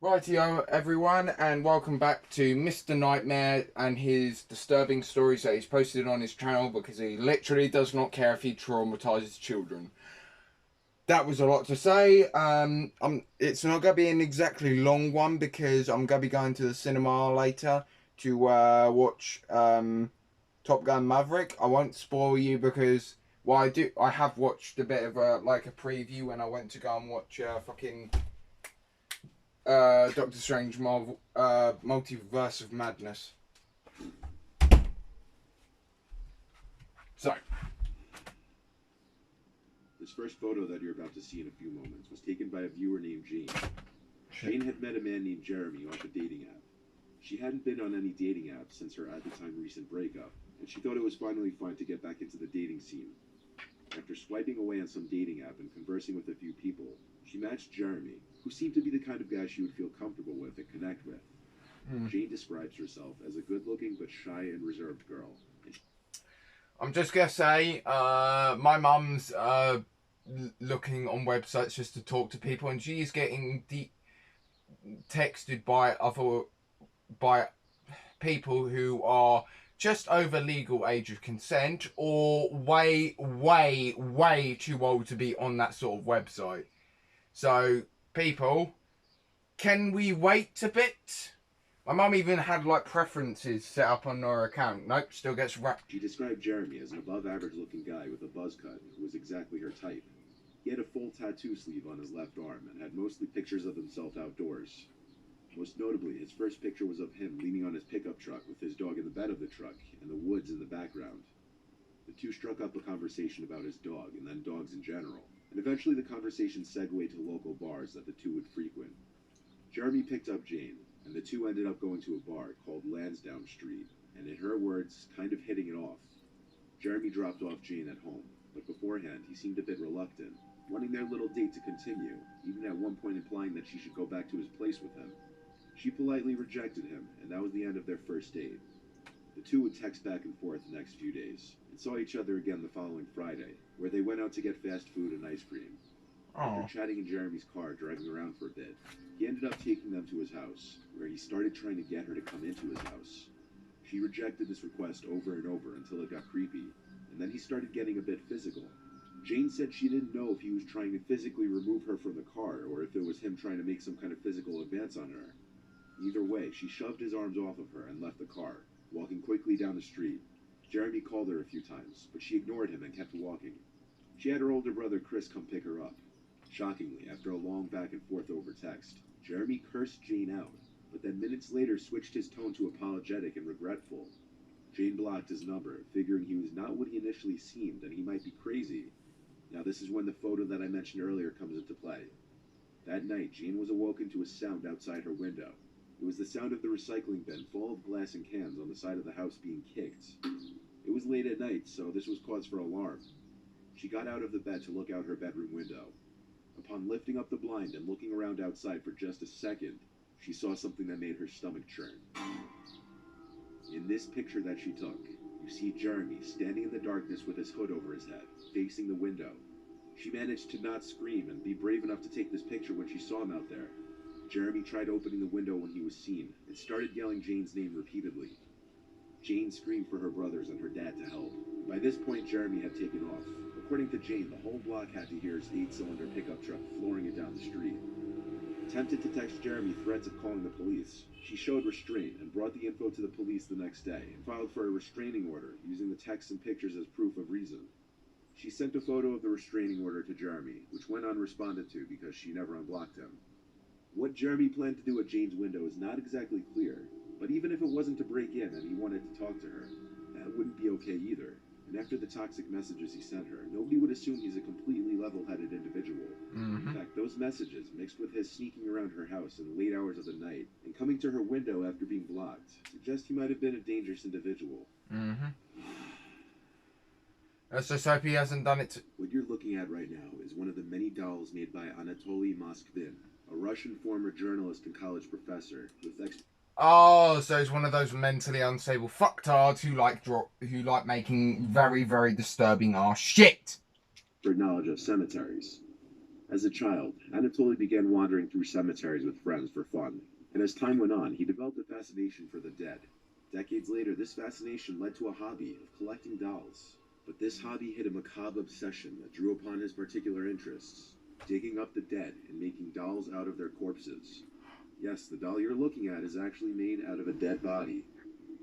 Rightio everyone, and welcome back to Mr. Nightmare and his disturbing stories that he's posted on his channel, because he literally does not care if he traumatises children. That was a lot to say. It's not going to be an exactly long one because I'm going to be going to the cinema later to watch Top Gun Maverick. I won't spoil you because I have watched a bit of a preview when I went to go and watch Doctor Strange Marvel Multiverse of Madness. So, this first photo that you're about to see in a few moments was taken by a viewer named Jane. Jane had met a man named Jeremy off a dating app. She hadn't been on any dating apps since her at-the-time recent breakup, and she thought it was finally fun to get back into the dating scene. After swiping away on some dating app and conversing with a few people, she matched Jeremy, who seemed to be the kind of guy she would feel comfortable with and connect with. Jane describes herself as a good-looking but shy and reserved girl. I'm just gonna say, my mum's looking on websites just to talk to people, and she's getting texted by people who are just over legal age of consent or way too old to be on that sort of website. So, people, can we wait a bit? My mum even had preferences set up on her account. Nope, still gets wrapped. She described Jeremy as an above-average looking guy with a buzz cut who was exactly her type. He had a full tattoo sleeve on his left arm and had mostly pictures of himself outdoors. Most notably, his first picture was of him leaning on his pickup truck with his dog in the bed of the truck and the woods in the background. The two struck up a conversation about his dog and then dogs in general, and eventually the conversation segued to local bars that the two would frequent. Jeremy picked up Jane, and the two ended up going to a bar called Lansdowne Street, and in her words, kind of hitting it off. Jeremy dropped off Jane at home, but beforehand he seemed a bit reluctant, wanting their little date to continue, even at one point implying that she should go back to his place with him. She politely rejected him, and that was the end of their first date. The two would text back and forth the next few days, and saw each other again the following Friday, where they went out to get fast food and ice cream. After chatting in Jeremy's car driving around for a bit, he ended up taking them to his house, where he started trying to get her to come into his house. She rejected this request over and over until it got creepy, and then he started getting a bit physical. Jane said she didn't know if he was trying to physically remove her from the car or if it was him trying to make some kind of physical advance on her. Either way, she shoved his arms off of her and left the car, walking quickly down the street. Jeremy called her a few times, but she ignored him and kept walking. She had her older brother Chris come pick her up. Shockingly, after a long back and forth over text, Jeremy cursed Jane out, but then minutes later switched his tone to apologetic and regretful. Jane blocked his number, figuring he was not what he initially seemed and he might be crazy. Now this is when the photo that I mentioned earlier comes into play. That night, Jane was awoken to a sound outside her window. It was the sound of the recycling bin full of glass and cans on the side of the house being kicked. It was late at night, so this was cause for alarm. She got out of the bed to look out her bedroom window. Upon lifting up the blind and looking around outside for just a second, she saw something that made her stomach churn. In this picture that she took, you see Jeremy standing in the darkness with his hood over his head, facing the window. She managed to not scream and be brave enough to take this picture when she saw him out there. Jeremy tried opening the window when he was seen and started yelling Jane's name repeatedly. Jane screamed for her brothers and her dad to help. By this point, Jeremy had taken off. According to Jane, the whole block had to hear his 8-cylinder pickup truck flooring it down the street. Tempted to text Jeremy threats of calling the police, she showed restraint and brought the info to the police the next day and filed for a restraining order using the texts and pictures as proof of reason. She sent a photo of the restraining order to Jeremy, which went unresponded to because she never unblocked him. What Jeremy planned to do at Jane's window is not exactly clear, but even if it wasn't to break in and he wanted to talk to her, that wouldn't be okay either. And after the toxic messages he sent her, nobody would assume he's a completely level-headed individual. In fact, those messages, mixed with his sneaking around her house in the late hours of the night and coming to her window after being blocked, suggest he might have been a dangerous individual. Let's just hope he hasn't done it. What you're looking at right now is one of the many dolls made by Anatoly Moskvin, a Russian former journalist and college professor with Oh, so it's one of those mentally unstable fucktards who like making very disturbing ass shit. expert knowledge of cemeteries. As a child, Anatoly began wandering through cemeteries with friends for fun, and as time went on, he developed a fascination for the dead. Decades later, this fascination led to a hobby of collecting dolls. But this hobby hid a macabre obsession that drew upon his particular interests, digging up the dead and making dolls out of their corpses. Yes, the doll you're looking at is actually made out of a dead body.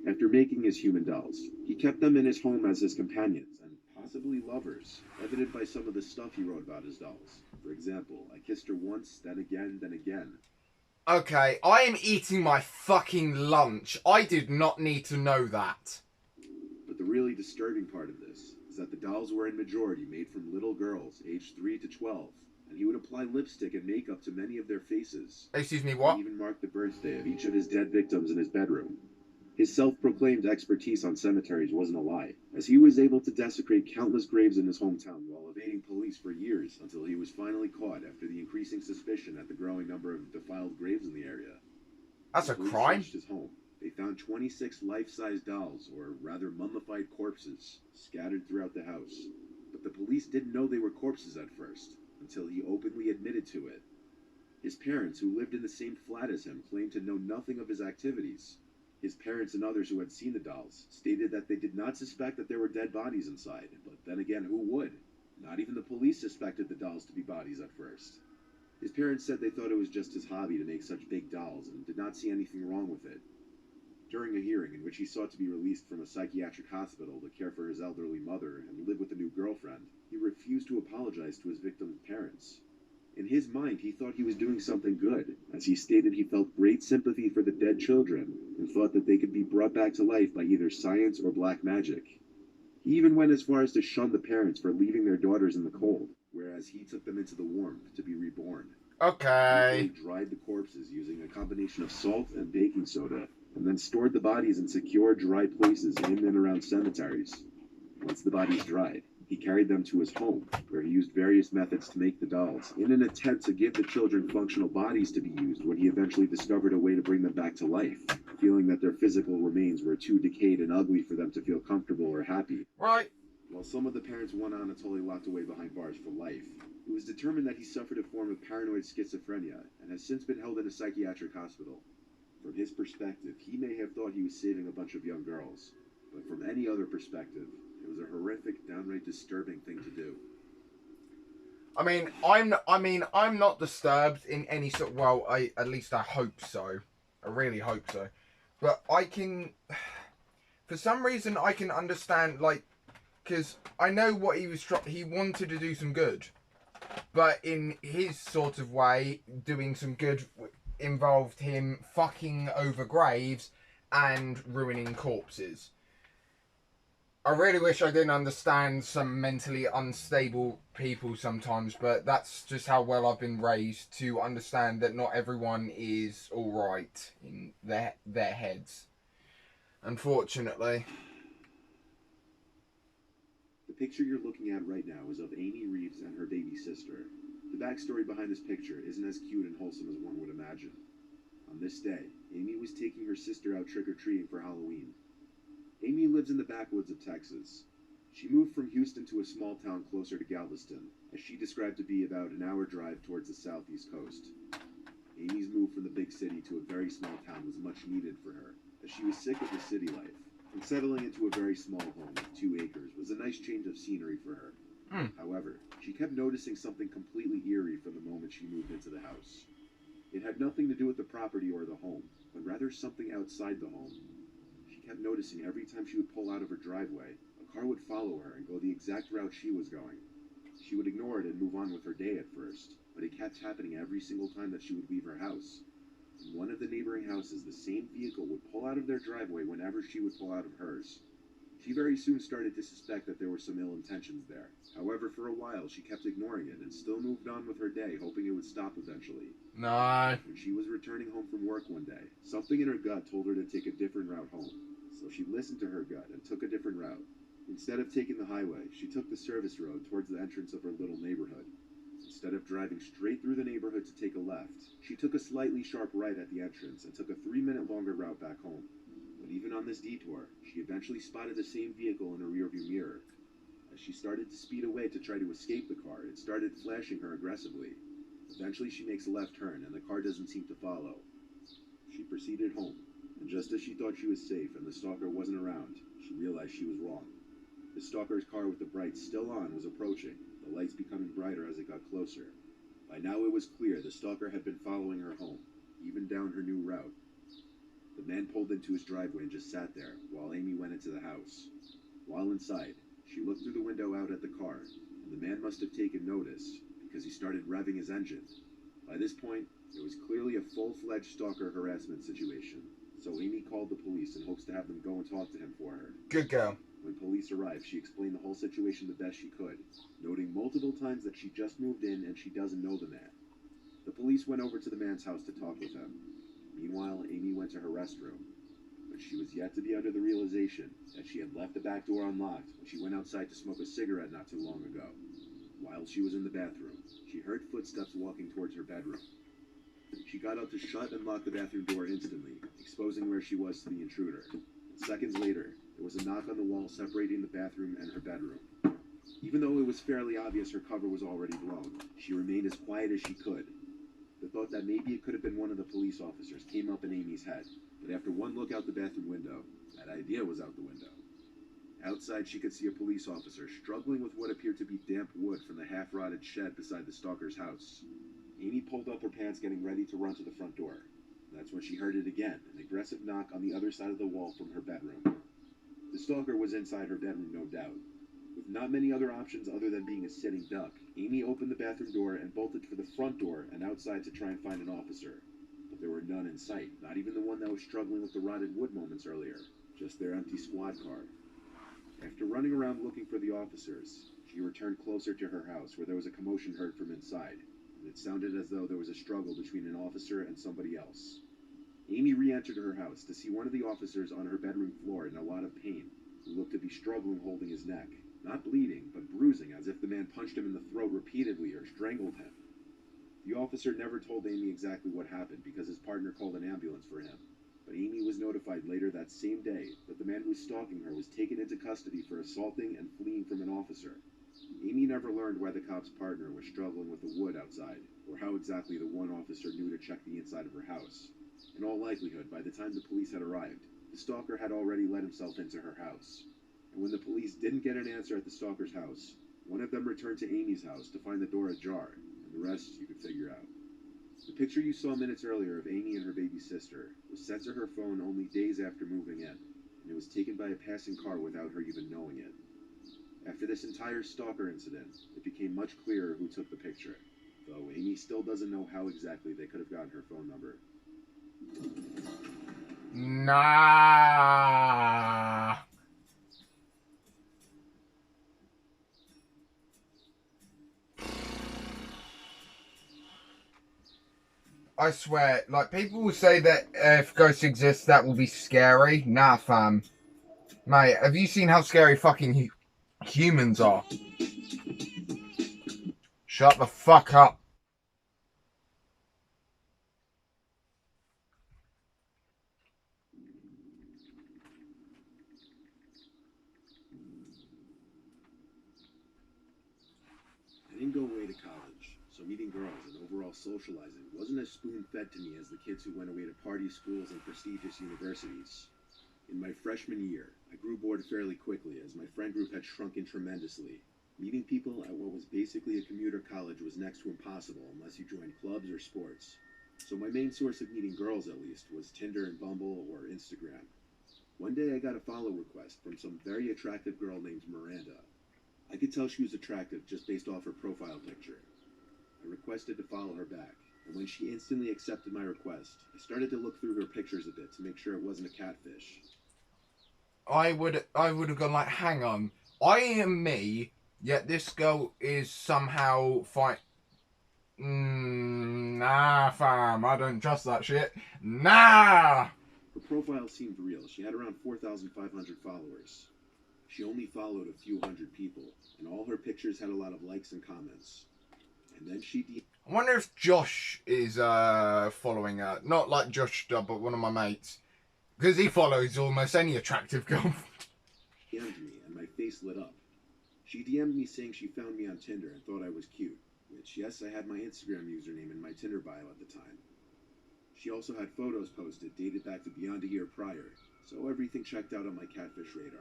After making his human dolls, he kept them in his home as his companions and possibly lovers, evident by some of the stuff he wrote about his dolls. For example, I kissed her once, then again, then again. Okay, I am eating my fucking lunch. I did not need to know that. But the really disturbing part of this is that the dolls were in majority made from little girls aged 3 to 12, and he would apply lipstick and makeup to many of their faces. Excuse me, He what? even marked the birthday of each of his dead victims in his bedroom. His self-proclaimed expertise on cemeteries wasn't a lie, as he was able to desecrate countless graves in his hometown while evading police for years until he was finally caught after the increasing suspicion at the growing number of defiled graves in the area. That's a Police crime. searched his home. They found 26 life-size dolls, or rather mummified corpses, scattered throughout the house. But the police didn't know they were corpses at first, until he openly admitted to it. His parents, who lived in the same flat as him, claimed to know nothing of his activities. His parents and others who had seen the dolls stated that they did not suspect that there were dead bodies inside, but then again, who would? Not even the police suspected the dolls to be bodies at first. His parents said they thought it was just his hobby to make such big dolls and did not see anything wrong with it. During a hearing in which he sought to be released from a psychiatric hospital to care for his elderly mother and live with a new girlfriend, he refused to apologize to his victim's parents. In his mind, he thought he was doing something good, as he stated he felt great sympathy for the dead children and thought that they could be brought back to life by either science or black magic. He even went as far as to shun the parents for leaving their daughters in the cold, whereas he took them into the warmth to be reborn. Okay. He dried the corpses using a combination of salt and baking soda, and then stored the bodies in secure, dry places in and around cemeteries. Once the bodies dried, he carried them to his home, where he used various methods to make the dolls, in an attempt to give the children functional bodies to be used when he eventually discovered a way to bring them back to life, feeling that their physical remains were too decayed and ugly for them to feel comfortable or happy. Right. While some of the parents want Anatoly locked away behind bars for life, it was determined that he suffered a form of paranoid schizophrenia and has since been held in a psychiatric hospital. From his perspective, he may have thought he was saving a bunch of young girls, but from any other perspective, it was a horrific, downright disturbing thing to do. I'm not disturbed in any sort. Well, at least I hope so. I really hope so. But I can, for some reason, I can understand, like, because I know what he was. He wanted to do some good, but in his sort of way, doing some good involved him fucking over graves and ruining corpses. I really wish I didn't understand some mentally unstable people sometimes, but that's just how well I've been raised to understand that not everyone is alright in their heads. Unfortunately. The picture you're looking at right now is of Amy Reeves and her baby sister. The backstory behind this picture isn't as cute and wholesome as one would imagine. On this day, Amy was taking her sister out trick-or-treating for Halloween. Amy lives in the backwoods of Texas. She moved from Houston to a small town closer to Galveston, as she described to be about an hour drive towards the southeast coast. Amy's move from the big city to a very small town was much needed for her, as she was sick of the city life, and settling into a very small home with 2 acres was a nice change of scenery for her. However, she kept noticing something completely eerie from the moment she moved into the house. It had nothing to do with the property or the home, but rather something outside the home. She kept noticing every time she would pull out of her driveway, a car would follow her and go the exact route she was going. She would ignore it and move on with her day at first, but it kept happening every single time that she would leave her house. In one of the neighboring houses, the same vehicle would pull out of their driveway whenever she would pull out of hers. She very soon started to suspect that there were some ill intentions there. However, for a while, she kept ignoring it and still moved on with her day, hoping it would stop eventually. No. When she was returning home from work one day, something in her gut told her to take a different route home. So she listened to her gut and took a different route. Instead of taking the highway, she took the service road towards the entrance of her little neighborhood. Instead of driving straight through the neighborhood to take a left, she took a slightly sharp right at the entrance and took a 3-minute longer route back home. But even on this detour, she eventually spotted the same vehicle in her rearview mirror. As she started to speed away to try to escape the car, it started flashing her aggressively. Eventually, she makes a left turn, and the car doesn't seem to follow. She proceeded home, and just as she thought she was safe and the stalker wasn't around, she realized she was wrong. The stalker's car with the brights still on was approaching, the lights becoming brighter as it got closer. By now it was clear the stalker had been following her home, even down her new route. The man pulled into his driveway and just sat there, while Amy went into the house. While inside, she looked through the window out at the car, and the man must have taken notice, because he started revving his engine. By this point, it was clearly a full-fledged stalker harassment situation, so Amy called the police in hopes to have them go and talk to him for her. Good girl. When police arrived, she explained the whole situation the best she could, noting multiple times that she just moved in and she doesn't know the man. The police went over to the man's house to talk with him. Meanwhile, Amy went to her restroom, but she was yet to be under the realization that she had left the back door unlocked when she went outside to smoke a cigarette not too long ago. While she was in the bathroom, she heard footsteps walking towards her bedroom. She got up to shut and lock the bathroom door instantly, exposing where she was to the intruder. Seconds later, there was a knock on the wall separating the bathroom and her bedroom. Even though it was fairly obvious her cover was already blown, she remained as quiet as she could. The thought that maybe it could have been one of the police officers came up in Amy's head, but after one look out the bathroom window, that idea was out the window. Outside, she could see a police officer struggling with what appeared to be damp wood from the half-rotted shed beside the stalker's house. Amy pulled up her pants, getting ready to run to the front door. That's when she heard it again, an aggressive knock on the other side of the wall from her bedroom. The stalker was inside her bedroom, no doubt. With not many other options other than being a sitting duck, Amy opened the bathroom door and bolted for the front door and outside to try and find an officer. But there were none in sight, not even the one that was struggling with the rotted wood moments earlier, just their empty squad car. After running around looking for the officers, she returned closer to her house where there was a commotion heard from inside, and it sounded as though there was a struggle between an officer and somebody else. Amy re-entered her house to see one of the officers on her bedroom floor in a lot of pain, who looked to be struggling holding his neck, not bleeding, but bruising as if the man punched him in the throat repeatedly or strangled him. The officer never told Amy exactly what happened because his partner called an ambulance for him, but Amy was notified later that same day that the man who was stalking her was taken into custody for assaulting and fleeing from an officer. Amy never learned why the cop's partner was struggling with the wood outside, or how exactly the one officer knew to check the inside of her house. In all likelihood, by the time the police had arrived, the stalker had already let himself into her house. And when the police didn't get an answer at the stalker's house, one of them returned to Amy's house to find the door ajar, and the rest you could figure out. The picture you saw minutes earlier of Amy and her baby sister was sent to her phone only days after moving in, and it was taken by a passing car without her even knowing it. After this entire stalker incident, it became much clearer who took the picture, though Amy still doesn't know how exactly they could have gotten her phone number. Nah. I swear, like, people will say that if ghosts exist, that will be scary. Nah, fam. Mate, have you seen how scary fucking humans are? Shut the fuck up. I didn't go away to college, so meeting girls and overall socializing wasn't as spoon-fed to me as the kids who went away to party schools and prestigious universities. In my freshman year, I grew bored fairly quickly as my friend group had shrunken tremendously. Meeting people at what was basically a commuter college was next to impossible unless you joined clubs or sports. So my main source of meeting girls, at least, was Tinder and Bumble or Instagram. One day I got a follow request from some very attractive girl named Miranda. I could tell she was attractive just based off her profile picture. I requested to follow her back, and when she instantly accepted my request, I started to look through her pictures a bit to make sure it wasn't a catfish. I would have gone like, hang on, I am me, yet this girl is somehow fine. Nah, fam, I don't trust that shit. Nah! Her profile seemed real. She had around 4,500 followers. She only followed a few hundred people, and all her pictures had a lot of likes and comments. And then she I wonder if Josh is following her. Not like Josh, but one of my mates. Because he follows almost any attractive girl. DM'd me, and my face lit up. She DM'd me saying she found me on Tinder and thought I was cute, which, yes, I had my Instagram username in my Tinder bio at the time. She also had photos posted dated back to beyond a year prior, so everything checked out on my catfish radar.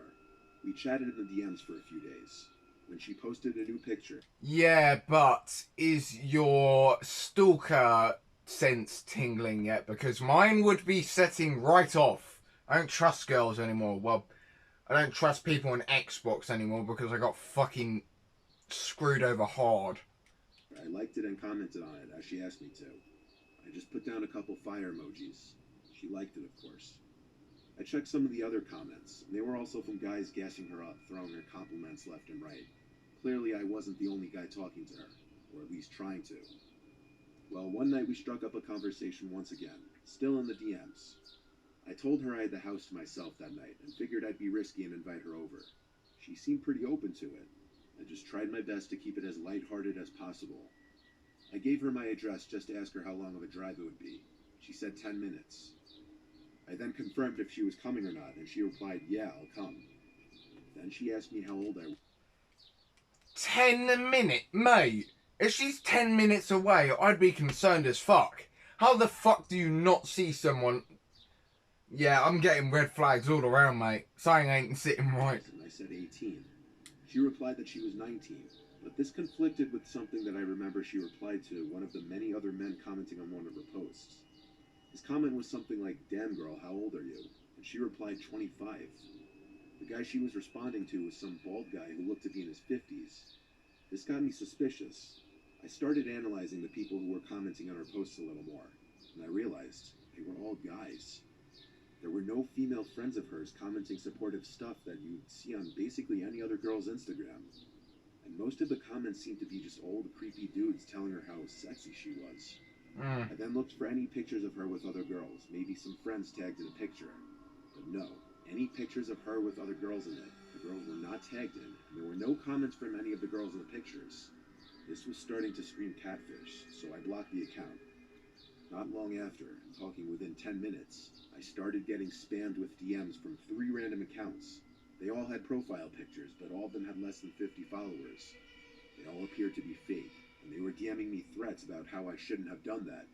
We chatted in the DMs for a few days. When she posted a new picture. Yeah, but is your stalker sense tingling yet? Because mine would be setting right off. I don't trust girls anymore. Well, I don't trust people on Xbox anymore because I got fucking screwed over hard. I liked it and commented on it as she asked me to. I just put down a couple fire emojis. She liked it, of course. I checked some of the other comments, and they were also from guys gassing her up, throwing her compliments left and right. Clearly, I wasn't the only guy talking to her, or at least trying to. Well, one night we struck up a conversation once again, still in the DMs. I told her I had the house to myself that night, and figured I'd be risky and invite her over. She seemed pretty open to it. I just tried my best to keep it as lighthearted as possible. I gave her my address just to ask her how long of a drive it would be. She said 10 minutes. I then confirmed if she was coming or not, and she replied, yeah, I'll come. Then she asked me how old I was. 10 minutes? Mate, if she's 10 minutes away, I'd be concerned as fuck. How the fuck do you not see someone? Yeah, I'm getting red flags all around, mate. Something ain't sitting right. And I said 18. She replied that she was 19, but this conflicted with something that I remember she replied to one of the many other men commenting on one of her posts. His comment was something like, damn girl, how old are you? And she replied 25. The guy she was responding to was some bald guy who looked to be in his 50s. This got me suspicious. I started analyzing the people who were commenting on her posts a little more, and I realized they were all guys. There were no female friends of hers commenting supportive stuff that you'd see on basically any other girl's Instagram. And most of the comments seemed to be just old, creepy dudes telling her how sexy she was. I then looked for any pictures of her with other girls, maybe some friends tagged in a picture. But no, any pictures of her with other girls in it. The girls were not tagged in, and there were no comments from any of the girls in the pictures. This was starting to scream catfish, so I blocked the account. Not long after, talking within 10 minutes, I started getting spammed with DMs from 3 random accounts. They all had profile pictures, but all of them had less than 50 followers. They all appeared to be fake, and they were DMing me threats about how I shouldn't have done that.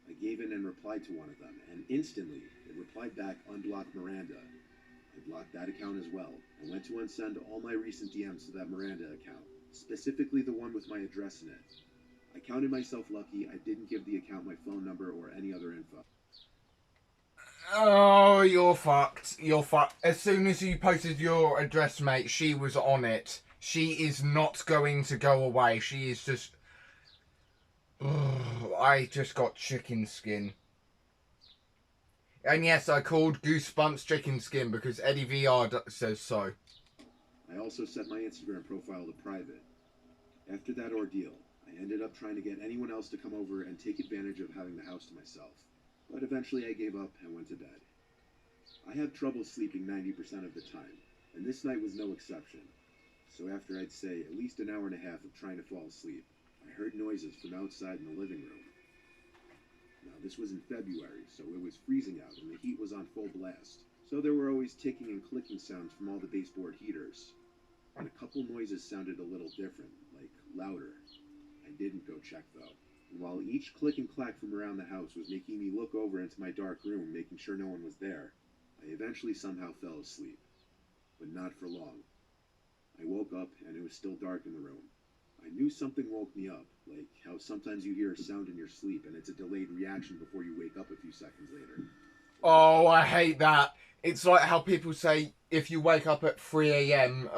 I gave in and replied to one of them, and instantly, it replied back, unblock Miranda. I blocked that account as well, and went to unsend all my recent DMs to that Miranda account, specifically the one with my address in it. I counted myself lucky I didn't give the account my phone number or any other info. Oh, you're fucked. You're fucked. As soon as you posted your address, mate, she was on it. She is not going to go away. She is just... I just got chicken skin. And yes, I called Goosebumps chicken skin because Eddie VR says so. I also set my Instagram profile to private. After that ordeal, I ended up trying to get anyone else to come over and take advantage of having the house to myself. But eventually I gave up and went to bed. I have trouble sleeping 90% of the time, and this night was no exception. So after I'd say at least an hour and a half of trying to fall asleep, I heard noises from outside in the living room. Now this was in February, so it was freezing out and the heat was on full blast. So there were always ticking and clicking sounds from all the baseboard heaters. And a couple noises sounded a little different, like louder. I didn't go check though. And while each click and clack from around the house was making me look over into my dark room, making sure no one was there, I eventually somehow fell asleep. But not for long. I woke up and it was still dark in the room. I knew something woke me up, like how sometimes you hear a sound in your sleep and it's a delayed reaction before you wake up a few seconds later. Oh, I hate that. It's like how people say if you wake up at 3 a.m,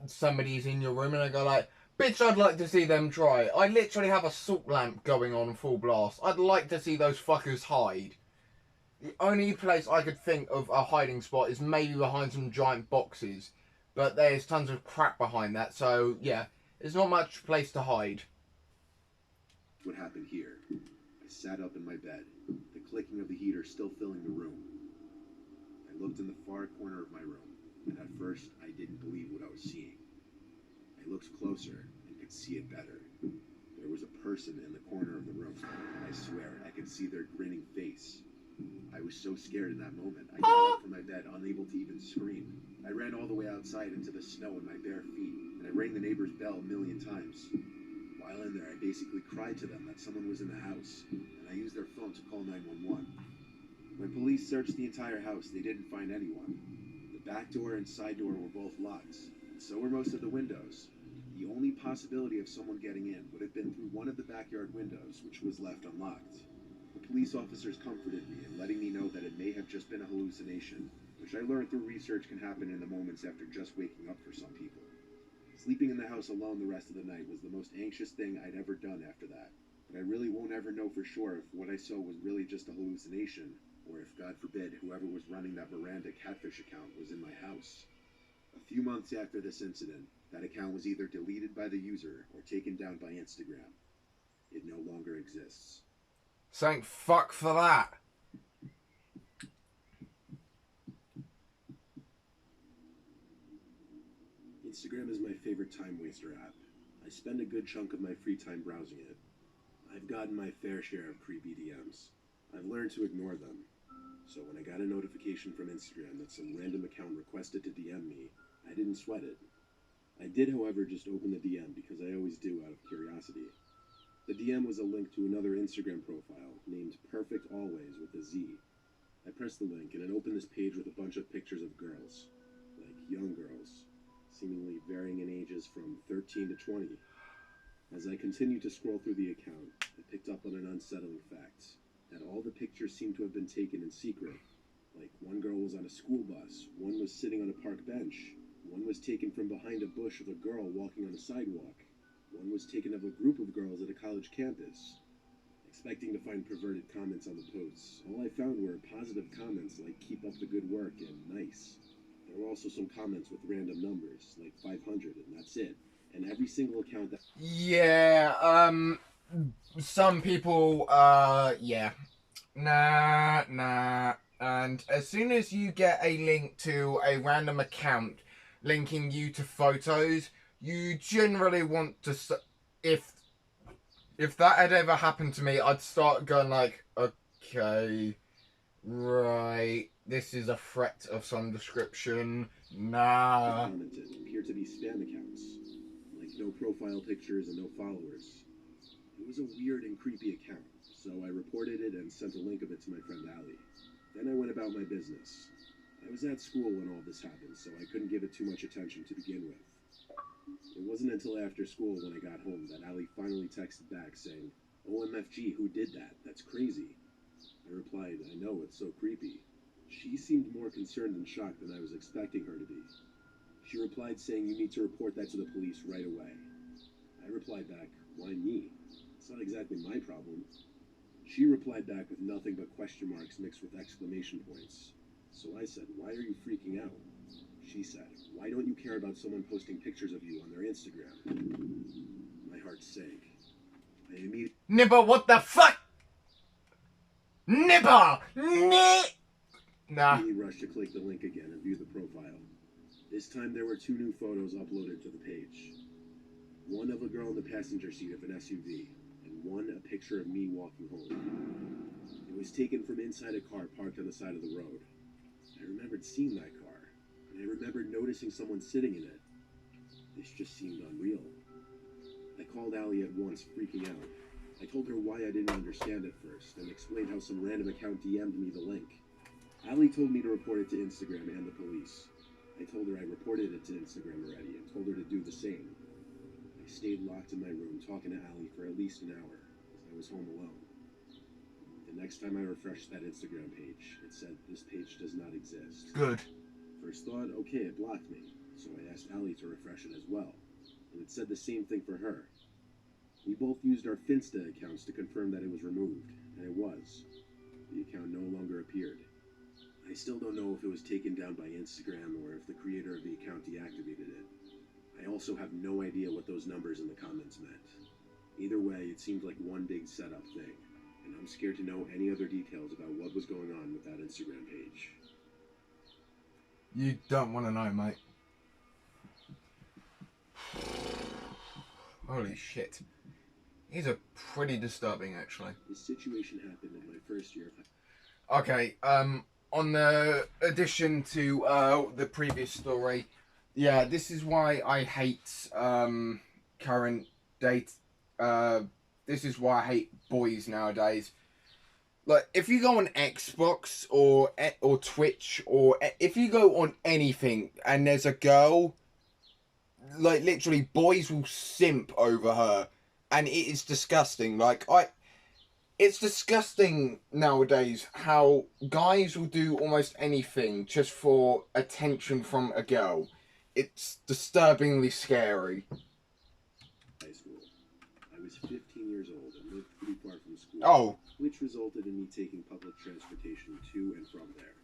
somebody's in your room and I go like, bitch, I'd like to see them try. I literally have a salt lamp going on full blast. I'd like to see those fuckers hide. The only place I could think of a hiding spot is maybe behind some giant boxes. But there's tons of crap behind that, so yeah, there's not much place to hide. What happened here? I sat up in my bed, the clicking of the heater still filling the room. I looked in the far corner of my room, and at first I didn't believe what I was seeing. I looked closer and could see it better. There was a person in the corner of the room, and I swear I could see their grinning face. I was so scared in that moment, I got up from my bed, unable to even scream. I ran all the way outside into the snow in my bare feet, and I rang the neighbor's bell a million times. While in there, I basically cried to them that someone was in the house, and I used their phone to call 911. When police searched the entire house, they didn't find anyone. The back door and side door were both locked, and so were most of the windows. The only possibility of someone getting in would have been through one of the backyard windows, which was left unlocked. The police officers comforted me in letting me know that it may have just been a hallucination, which I learned through research can happen in the moments after just waking up for some people. Sleeping in the house alone the rest of the night was the most anxious thing I'd ever done after that, but I really won't ever know for sure if what I saw was really just a hallucination, or if, God forbid, whoever was running that Miranda catfish account was in my house. A few months after this incident, that account was either deleted by the user or taken down by Instagram. It no longer exists. Thank fuck for that. Instagram is my favorite time waster app. I spend a good chunk of my free time browsing it. I've gotten my fair share of creepy DMs. I've learned to ignore them. So when I got a notification from Instagram that some random account requested to DM me, I didn't sweat it. I did, however, just open the DM because I always do out of curiosity. The DM was a link to another Instagram profile named Perfect Always with a Z. I pressed the link and it opened this page with a bunch of pictures of girls, like young girls, seemingly varying in ages from 13 to 20. As I continued to scroll through the account, I picked up on an unsettling fact, that all the pictures seemed to have been taken in secret. Like, one girl was on a school bus, one was sitting on a park bench, one was taken from behind a bush of a girl walking on a sidewalk, one was taken of a group of girls at a college campus. Expecting to find perverted comments on the posts, all I found were positive comments like "keep up the good work" and "nice." There were also some comments with random numbers, like 500, and that's it. And every single account that... Yeah, some people, yeah. Nah. And as soon as you get a link to a random account linking you to photos, you generally want to... If that had ever happened to me, I'd start going like, okay, right, this is a threat of some description. Nah. commented appear to be spam accounts, like no profile pictures and no followers. It was a weird and creepy account, so I reported it and sent a link of it to my friend Allie. Then I went about my business. I was at school when all this happened, so I couldn't give it too much attention to begin with. It wasn't until after school when I got home that Allie finally texted back saying, "OMFG, who did that? That's crazy." I replied, "I know, it's so creepy." She seemed more concerned and shocked than I was expecting her to be. She replied saying, "You need to report that to the police right away." I replied back, "Why me? It's not exactly my problem." She replied back with nothing but question marks mixed with exclamation points. So I said, "Why are you freaking out?" She said, "Why don't you care about someone posting pictures of you on their Instagram?" My heart sank. I immediately Nibber, what the fuck? Nibber! Nah. rushed to click the link again and view the profile. This time there were 2 new photos uploaded to the page. One of a girl in the passenger seat of an SUV, and one a picture of me walking home. It was taken from inside a car parked on the side of the road. I remembered seeing that car, and I remembered noticing someone sitting in it. This just seemed unreal. I called Allie at once, freaking out. I told her why I didn't understand at first, and explained how some random account DM'd me the link. Allie told me to report it to Instagram and the police. I told her I reported it to Instagram already, and told her to do the same. I stayed locked in my room talking to Allie for at least an hour, as I was home alone. The next time I refreshed that Instagram page, it said, "This page does not exist." Good. First thought, okay, it blocked me, so I asked Allie to refresh it as well, and it said the same thing for her. We both used our Finsta accounts to confirm that it was removed, and it was. The account no longer appeared. I still don't know if it was taken down by Instagram or if the creator of the account deactivated it. I also have no idea what those numbers in the comments meant. Either way, it seemed like one big setup thing, and I'm scared to know any other details about what was going on with that Instagram page. You don't want to know, mate. Holy shit. These are pretty disturbing, actually. This situation happened in my first year of... Okay, on the addition to the previous story, yeah, this is why I hate current date. Uh, this is why I hate boys nowadays. Like, if you go on Xbox or Twitch or if you go on anything and there's a girl, like literally, boys will simp over her, and it is disgusting. It's disgusting nowadays how guys will do almost anything just for attention from a girl. It's disturbingly scary. High school. I was 15 years old and lived pretty far from school, Oh, which resulted in me taking public transportation to and from there.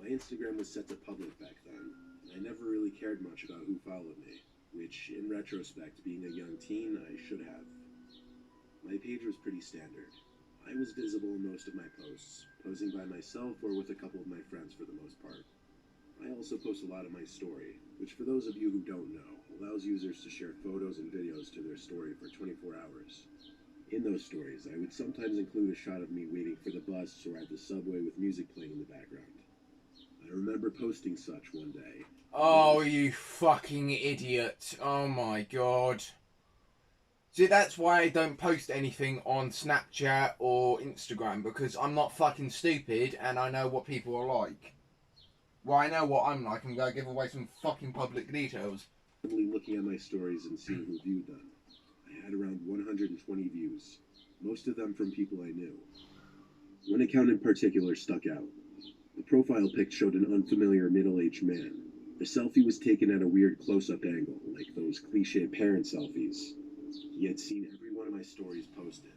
My Instagram was set to public back then, and I never really cared much about who followed me, which, in retrospect, being a young teen, I should have. My page was pretty standard. I was visible in most of my posts, posing by myself or with a couple of my friends for the most part. I also post a lot of my story, which for those of you who don't know, allows users to share photos and videos to their story for 24 hours. In those stories, I would sometimes include a shot of me waiting for the bus or at the subway with music playing in the background. I remember posting such one day. oh, you fucking idiot. Oh my god. See, that's why I don't post anything on Snapchat or Instagram, because I'm not fucking stupid and I know what people are like. Well, I know what I'm like. I'm gonna give away some fucking public details. Looking at my stories and seeing who viewed them. I had around 120 views, most of them from people I knew. One account in particular stuck out. The profile pic showed an unfamiliar middle-aged man. The selfie was taken at a weird close-up angle, like those cliche parent selfies. He had seen every one of my stories posted.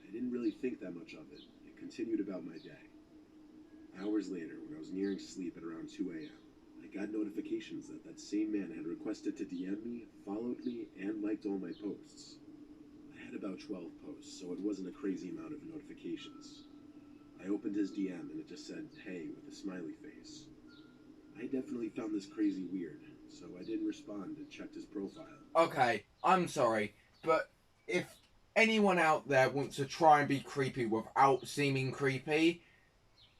I didn't really think that much of it. It continued about my day. Hours later, when I was nearing sleep at around 2 a.m., I got notifications that that same man had requested to DM me, followed me, and liked all my posts. I had about 12 posts, so it wasn't a crazy amount of notifications. I opened his DM and it just said, "Hey," with a smiley face. I definitely found this crazy weird, so I didn't respond and checked his profile. Okay, I'm sorry, but if anyone out there wants to try and be creepy without seeming creepy,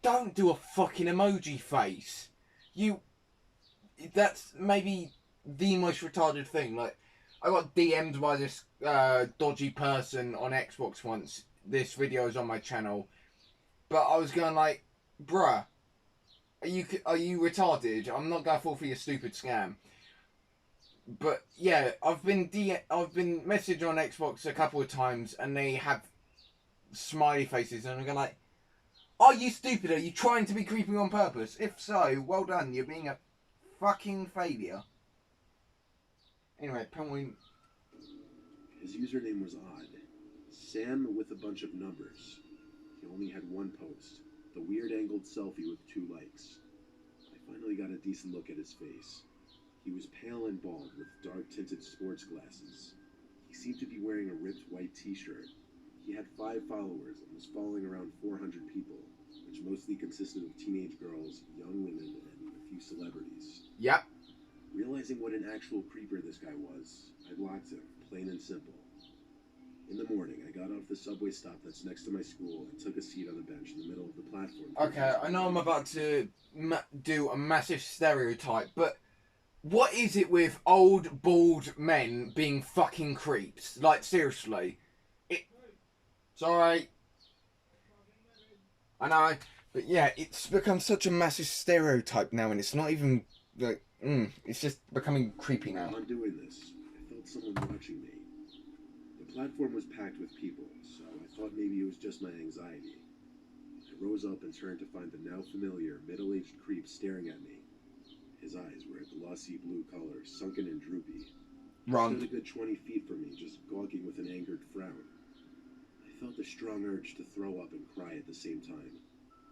don't do a fucking emoji face. That's maybe the most retarded thing. Like, I got DM'd by this dodgy person on Xbox once. This video is on my channel, but I was going like, bruh, are you retarded? I'm not gonna fall for your stupid scam. But yeah, I've been messaged on Xbox a couple of times, and they have smiley faces, and I'm going like, are you stupid? Are you trying to be creepy on purpose? If so, well done. You're being a fucking failure. Anyway, point. His username was odd. Sam with a bunch of numbers. He only had one post, the weird angled selfie with 2 likes. I finally got a decent look at his face. He was pale and bald with dark tinted sports glasses. He seemed to be wearing a ripped white t-shirt. He had 5 followers and was following around 400 people, which mostly consisted of teenage girls, young women, and a few celebrities. Yep. Realizing what an actual creeper this guy was, I blocked him, plain and simple. In the morning, I got off the subway stop that's next to my school and took a seat on a bench in the middle of the platform. Okay, I know I'm about to do a massive stereotype, but what is it with old, bald men being fucking creeps? Like, seriously. Sorry. I know. But yeah, it's become such a massive stereotype now, and it's not even, like, it's just becoming creepy now. While doing this, I felt someone watching me. The platform was packed with people, so I thought maybe it was just my anxiety. I rose up and turned to find the now familiar, middle-aged creep staring at me. His eyes were a glossy blue color, sunken and droopy. He stood a good 20 feet from me, just gawking with an angered frown. I felt a strong urge to throw up and cry at the same time.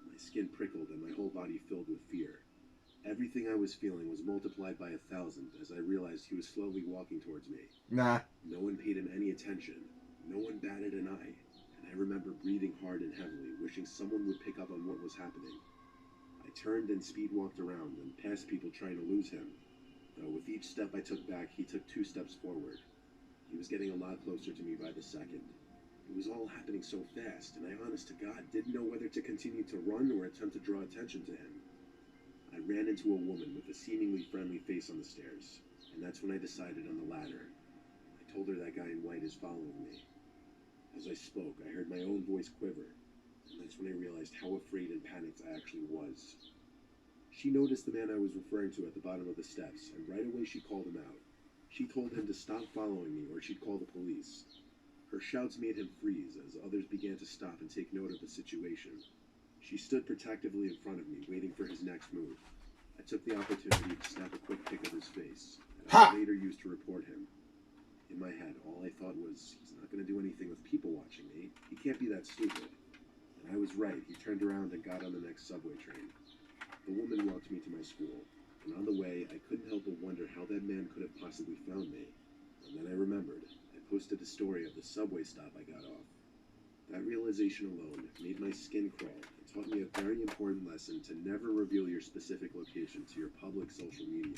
My skin prickled and my whole body filled with fear. Everything I was feeling was multiplied by 1,000 as I realized he was slowly walking towards me. Nah. No one paid him any attention. No one batted an eye. And I remember breathing hard and heavily, wishing someone would pick up on what was happening. I turned and speed walked around and past people trying to lose him. Though with each step I took back, he took 2 steps forward. He was getting a lot closer to me by the second. It was all happening so fast, and I, honest to God, didn't know whether to continue to run or attempt to draw attention to him. I ran into a woman with a seemingly friendly face on the stairs, and that's when I decided on the ladder. I told her that guy in white is following me. As I spoke, I heard my own voice quiver, and that's when I realized how afraid and panicked I actually was. She noticed the man I was referring to at the bottom of the steps, and right away she called him out. She told him to stop following me or she'd call the police. Her shouts made him freeze as others began to stop and take note of the situation. She stood protectively in front of me, waiting for his next move. I took the opportunity to snap a quick pic of his face, and I later used to report him. In my head, all I thought was, he's not going to do anything with people watching me. He can't be that stupid. And I was right. He turned around and got on the next subway train. The woman walked me to my school, and on the way, I couldn't help but wonder how that man could have possibly found me. And then I remembered. I posted a story of the subway stop I got off. That realization alone made my skin crawl and taught me a very important lesson to never reveal your specific location to your public social media.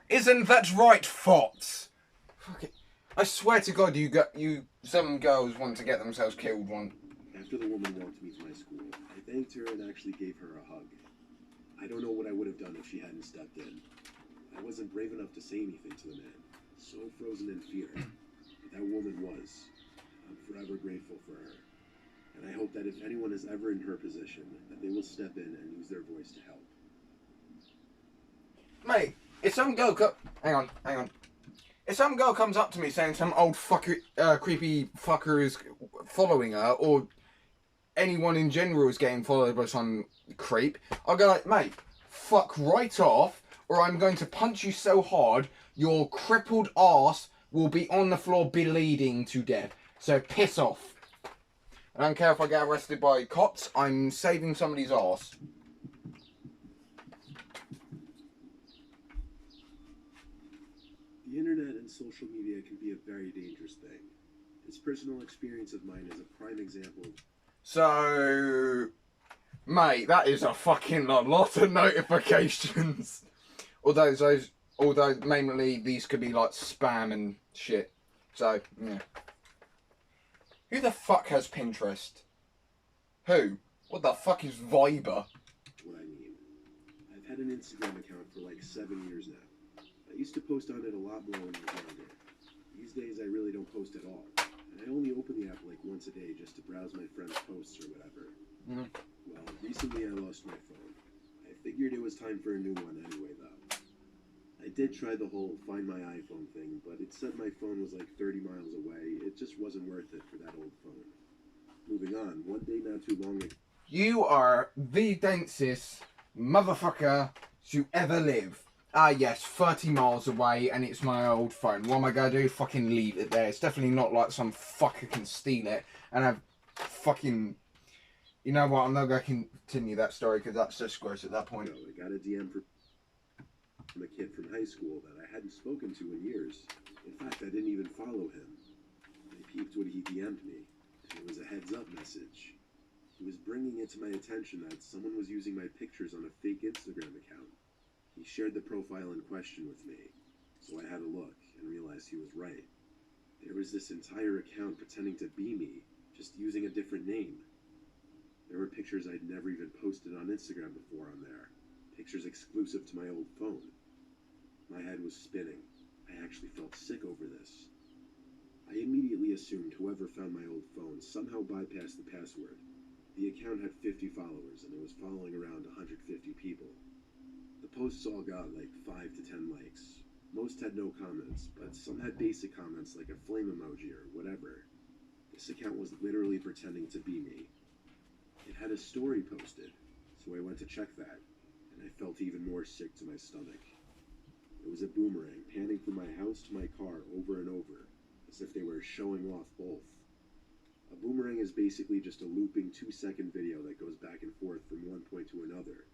Isn't that right, Fots? Fuck it. I swear to God, some girls want to get themselves killed one. After the woman walked me to my school, I thanked her and actually gave her a hug. I don't know what I would have done if she hadn't stepped in. I wasn't brave enough to say anything to the man, so frozen in fear. But that woman was. I'm forever grateful for her. And I hope that if anyone is ever in her position, that they will step in and use their voice to help. Mate, if some girl hang on. If some girl comes up to me saying some old creepy fucker is following her, or anyone in general is getting followed by some creep, I'll go like, mate, fuck right off, or I'm going to punch you so hard, your crippled arse will be on the floor bleeding to death. So piss off. I don't care if I get arrested by cops, I'm saving somebody's arse. The internet and social media can be a very dangerous thing. This personal experience of mine is a prime example. So, mate, that is a fucking lot of notifications. Although mainly these could be like spam and shit. So, yeah. Who the fuck has Pinterest? Who? What the fuck is Viber? What I mean. I've had an Instagram account for like 7 years now. I used to post on it a lot more when I was younger. These days I really don't post at all. And I only open the app like once a day just to browse my friends' posts or whatever. Well, recently I lost my phone. I figured it was time for a new one anyway though. I did try the whole find my iPhone thing, but it said my phone was like 30 miles away. It just wasn't worth it for that old phone. Moving on, one day not too long ago. You are the densest motherfucker to ever live. Ah yes, 30 miles away and it's my old phone. What am I going to do? Fucking leave it there. It's definitely not like some fucker can steal it and have fucking... You know what, I'm not going to continue that story because that's just gross at that point. I got a DM from a kid from high school that I hadn't spoken to in years. In fact, I didn't even follow him. I peeped what he DM'd me, and it was a heads-up message. He was bringing it to my attention that someone was using my pictures on a fake Instagram account. He shared the profile in question with me, so I had a look and realized he was right. There was this entire account pretending to be me, just using a different name. There were pictures I'd never even posted on Instagram before on there. Pictures exclusive to my old phone. My head was spinning. I actually felt sick over this. I immediately assumed whoever found my old phone somehow bypassed the password. The account had 50 followers and it was following around 150 people. The posts all got like 5 to 10 likes. Most had no comments, but some had basic comments like a flame emoji or whatever. This account was literally pretending to be me. It had a story posted, so I went to check that, and I felt even more sick to my stomach. It was a boomerang panning from my house to my car over and over, as if they were showing off both. A boomerang is basically just a looping 2-second video that goes back and forth from one point to another.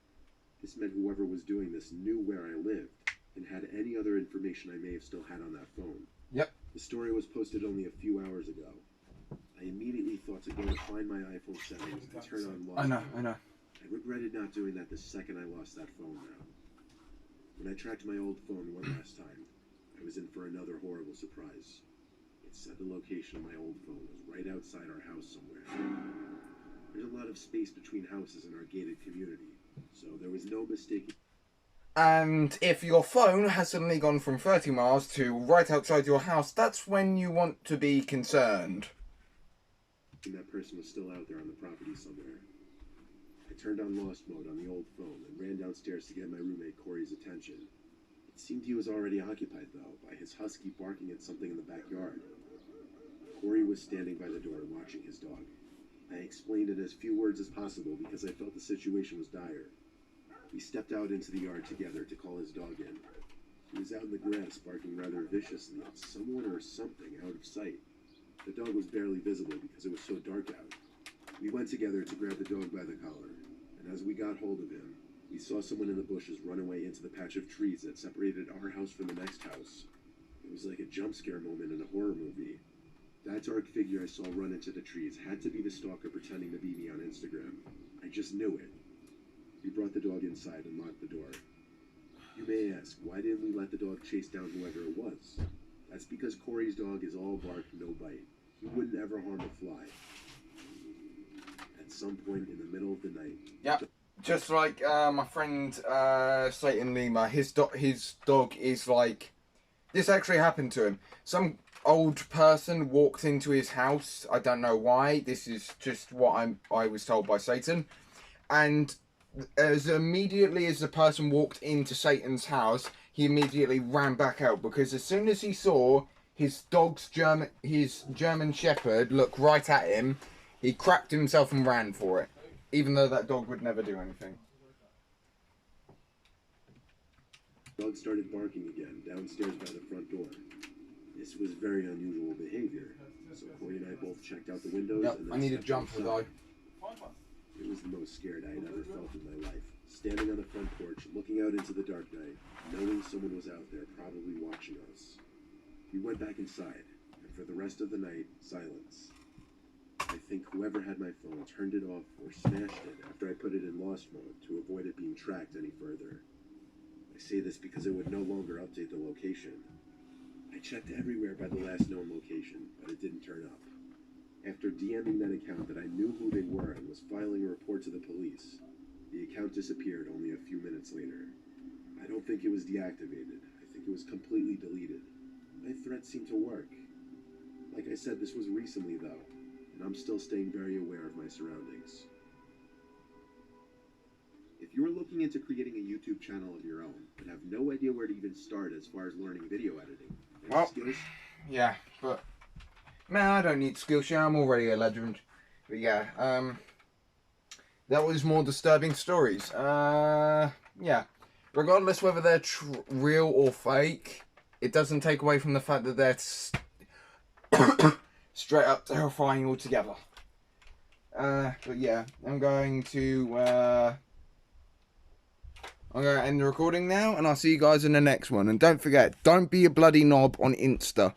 This meant whoever was doing this knew where I lived, and had any other information I may have still had on that phone. Yep. The story was posted only a few hours ago. I immediately thought to go to find my iPhone settings and turn on lock. I know. I regretted not doing that the second I lost that phone now. When I tracked my old phone one last time, I was in for another horrible surprise. It said the location of my old phone was right outside our house somewhere. There's a lot of space between houses in our gated community, so there was no mistaking. And if your phone has suddenly gone from 30 miles to right outside your house, that's when you want to be concerned. That person was still out there on the property somewhere. I turned on lost mode on the old phone and ran downstairs to get my roommate Corey's attention. It seemed he was already occupied, though, by his husky barking at something in the backyard. Corey was standing by the door watching his dog. I explained in as few words as possible because I felt the situation was dire. We stepped out into the yard together to call his dog in. He was out in the grass barking rather viciously at someone or something out of sight. The dog was barely visible because it was so dark out. We went together to grab the dog by the collar, and as we got hold of him, we saw someone in the bushes run away into the patch of trees that separated our house from the next house. It was like a jump scare moment in a horror movie. That dark figure I saw run into the trees had to be the stalker pretending to be me on Instagram. I just knew it. We brought the dog inside and locked the door. You may ask, why didn't we let the dog chase down whoever it was? That's because Corey's dog is all bark, no bite. He wouldn't ever harm a fly. At some point in the middle of the night... Yep. Just like my friend Slayton Lima, his dog is like... This actually happened to him. Some old person walked into his house. I don't know why. This is just what I was told by Satan. And as immediately as the person walked into Satan's house, he immediately ran back out. Because as soon as he saw his German Shepherd look right at him, he crapped himself and ran for it. Even though that dog would never do anything. The dog started barking again, downstairs by the front door. This was very unusual behavior, so Corey and I both checked out the windows. Yep, and I need a jumper though. It was the most scared I had ever felt in my life. Standing on the front porch, looking out into the dark night, knowing someone was out there probably watching us. We went back inside, and for the rest of the night, silence. I think whoever had my phone turned it off or smashed it after I put it in lost mode to avoid it being tracked any further. I say this because it would no longer update the location. I checked everywhere by the last known location, but it didn't turn up. After DMing that account that I knew who they were and was filing a report to the police, the account disappeared only a few minutes later. I don't think it was deactivated. I think it was completely deleted. My threat seemed to work. Like I said, this was recently though, and I'm still staying very aware of my surroundings. If you're looking into creating a YouTube channel of your own, but have no idea where to even start as far as learning video editing, and skills... Yeah, but... Man, I don't need Skillshare, I'm already a legend. But yeah, that was more disturbing stories. Yeah. Regardless whether they're real or fake, it doesn't take away from the fact that they're straight up terrifying altogether. But yeah, I'm going to end the recording now, and I'll see you guys in the next one. And don't forget, don't be a bloody knob on Insta.